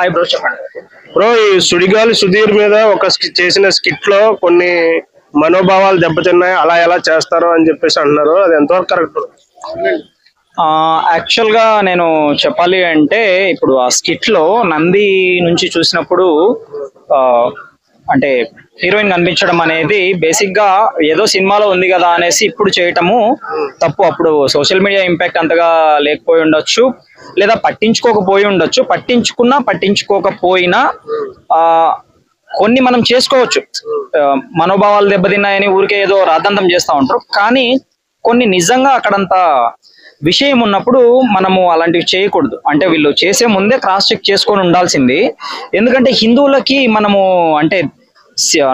Hi bro, చెప్పండి bro. ఈ సుడిగాలి సుధీర్ మీద చేసిన స్కిట్ లో కొన్ని మనోభావాలు దెబ్బతిన్నాయి, అలా ఎలా చేస్తారు అని చెప్పేసి అంటున్నారు. అది ఎంతవరకు కరెక్ట్? యాక్చువల్ గా నేను చెప్పాలి అంటే ఇప్పుడు ఆ స్కిట్ లో నంది నుంచి చూసినప్పుడు అంటే హీరోయిన్ కనిపించడం అనేది బేసిక్ గా ఏదో సినిమాలో ఉంది కదా అనేసి ఇప్పుడు చేయటము తప్పు. అప్పుడు సోషల్ మీడియా ఇంపాక్ట్ అంతగా లేకపోయి ఉండొచ్చు, లేదా పట్టించుకోకపోయి ఉండొచ్చు. పట్టించుకోకపోయినా కొన్ని మనం చేసుకోవచ్చు. మనోభావాలు దెబ్బతిన్నాయని ఊరికే ఏదో రాద్ధాంతం చేస్తూ ఉంటారు, కానీ కొన్ని నిజంగా అక్కడంత విషయం ఉన్నప్పుడు మనము అలాంటివి చేయకూడదు. అంటే వీళ్ళు చేసే ముందే క్రాస్ చెక్ చేసుకొని ఉండాల్సింది. ఎందుకంటే హిందువులకి మనము అంటే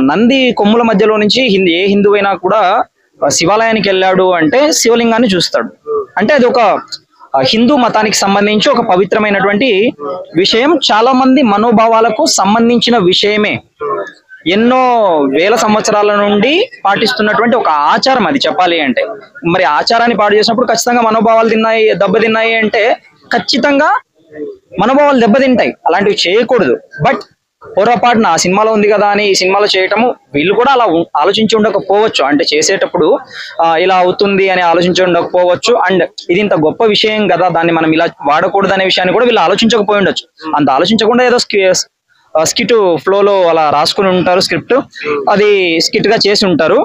నంది కొమ్ముల మధ్యలో నుంచి ఏ హిందువైనా కూడా శివాలయానికి వెళ్ళాడు అంటే శివలింగాన్ని చూస్తాడు. అంటే అది ఒక హిందూ మతానికి సంబంధించి ఒక పవిత్రమైనటువంటి విషయం. చాలా మంది మనోభావాలకు సంబంధించిన విషయమే. ఎన్నో వేల సంవత్సరాల నుండి పాటిస్తున్నటువంటి ఒక ఆచారం అది చెప్పాలి అంటే. మరి ఆచారాన్ని పాడు చేసినప్పుడు ఖచ్చితంగా మనోభావాలు దెబ్బతిన్నాయి అంటే ఖచ్చితంగా మనోభావాలు దెబ్బతింటాయి. అలాంటివి చేయకూడదు. బట్ పొరపాటున ఆ సినిమాలో ఉంది కదా అని ఈ సినిమాలో చేయటము, వీళ్ళు కూడా అలా ఆలోచించి ఉండకపోవచ్చు. అంటే చేసేటప్పుడు ఇలా అవుతుంది అని ఆలోచించి ఉండకపోవచ్చు. అండ్ ఇది ఇంత గొప్ప విషయం కదా, దాన్ని మనం ఇలా వాడకూడదు అనే విషయాన్ని కూడా వీళ్ళు ఆలోచించకపోయి ఉండొచ్చు. అంత ఆలోచించకుండా ఏదో స్కిట్ ఫ్లోలో అలా రాసుకుని ఉంటారు, స్క్రిప్ట్ అది స్కిట్ గా చేసి ఉంటారు.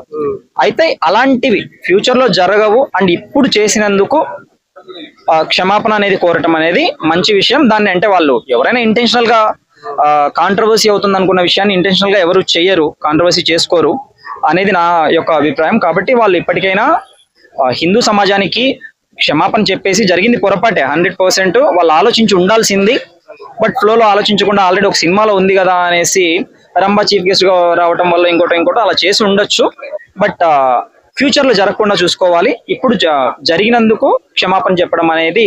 అయితే అలాంటివి ఫ్యూచర్ లో జరగవు. అండ్ ఇప్పుడు చేసినందుకు క్షమాపణ అనేది కోరటం అనేది మంచి విషయం. దాన్ని అంటే వాళ్ళు ఎవరైనా ఇంటెన్షనల్ గా కాంట్రవర్సీ అవుతుంది అనుకున్న విషయాన్ని ఇంటెన్షనల్ గా ఎవరు చెయ్యరు, కాంట్రవర్సీ చేసుకోరు అనేది నా యొక్క అభిప్రాయం. కాబట్టి వాళ్ళు ఇప్పటికైనా హిందూ సమాజానికి క్షమాపణ చెప్పేసి జరిగింది పొరపాటే 100%, వాళ్ళు ఆలోచించి ఉండాల్సింది. బట్ ఫ్లోలో ఆలోచించకుండా ఆల్రెడీ ఒక సినిమాలో ఉంది కదా అనేసి రంభా చీఫ్ గెస్ట్ గా రావటం వల్ల ఇంకోటో అలా చేసి ఉండొచ్చు. బట్ ఫ్యూచర్ లో జరగకుండా చూసుకోవాలి. ఇప్పుడు జరిగినందుకు క్షమాపణ చెప్పడం అనేది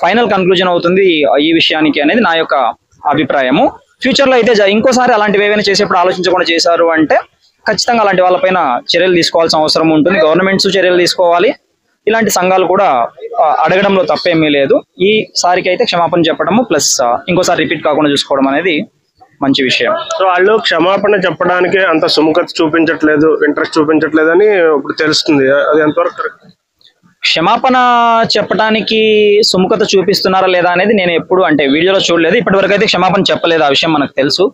ఫైనల్ కన్క్లూజన్ అవుతుంది ఈ విషయానికి అనేది నా యొక్క అభిప్రాయము. ఫ్యూచర్ లో అయితే ఇంకోసారి అలాంటివి ఏవైనా చేసేప్పుడు ఆలోచించకుండా చేశారు అంటే ఖచ్చితంగా అలాంటి వాళ్ళపైన చర్యలు తీసుకోవాల్సిన అవసరం ఉంటుంది. గవర్నమెంట్స్ చర్యలు తీసుకోవాలి. ఇలాంటి సంఘాలు కూడా అడగడంలో తప్పేమీ లేదు. ఈసారికి అయితే క్షమాపణ చెప్పడము ప్లస్ ఇంకోసారి రిపీట్ కాకుండా చూసుకోవడం అనేది మంచి విషయం. సో వాళ్ళు క్షమాపణ చెప్పడానికి అంత సుముఖత చూపించట్లేదు, ఇంట్రెస్ట్ చూపించట్లేదు అని ఇప్పుడు తెలుస్తుంది. అది ఎంతవరకు కరెక్ట్? క్షమాపణ చెప్పడానికి సుముఖత చూపిస్తున్నారా లేదా అనేది నేను ఎప్పుడు అంటే వీడియోలో చూడలేదు. ఇప్పటివరకు అయితే క్షమాపణ చెప్పలేదు, ఆ విషయం మనకు తెలుసు.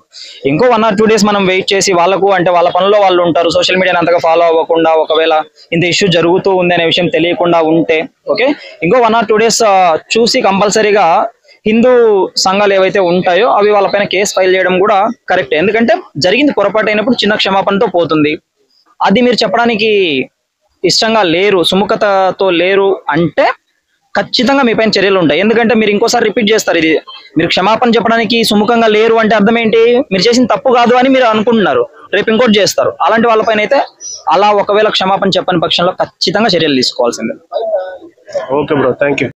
ఇంకో 1 or 2 days మనం వెయిట్ చేసి వాళ్ళకు అంటే వాళ్ళ పనుల్లో వాళ్ళు ఉంటారు, సోషల్ మీడియాని అంతగా ఫాలో అవ్వకుండా ఒకవేళ ఇంత ఇష్యూ జరుగుతూ ఉంది అనే విషయం తెలియకుండా ఉంటే ఓకే, ఇంకో 1 or 2 days చూసి కంపల్సరీగా హిందూ సంఘాలు ఏవైతే ఉంటాయో అవి వాళ్ళపైన కేసు ఫైల్ చేయడం కూడా కరెక్ట్. ఎందుకంటే జరిగింది పొరపాటు అయినప్పుడు చిన్న క్షమాపణతో పోతుంది. అది మీరు చెప్పడానికి ఇష్టంగా లేరు, సుముఖతతో లేరు అంటే ఖచ్చితంగా మీ పైన చర్యలు ఉంటాయి. ఎందుకంటే మీరు ఇంకోసారి రిపీట్ చేస్తారు. ఇది మీరు క్షమాపణ చెప్పడానికి సుముఖంగా లేరు అంటే అర్థం ఏంటి? మీరు చేసిన తప్పు కాదు అని మీరు అనుకుంటున్నారు, రేపు ఇంకోటి చేస్తారు. అలాంటి వాళ్ళపైన అయితే అలా ఒకవేళ క్షమాపణ చెప్పని పక్షంలో ఖచ్చితంగా చర్యలు తీసుకోవాల్సిందే. Okay bro, thank you.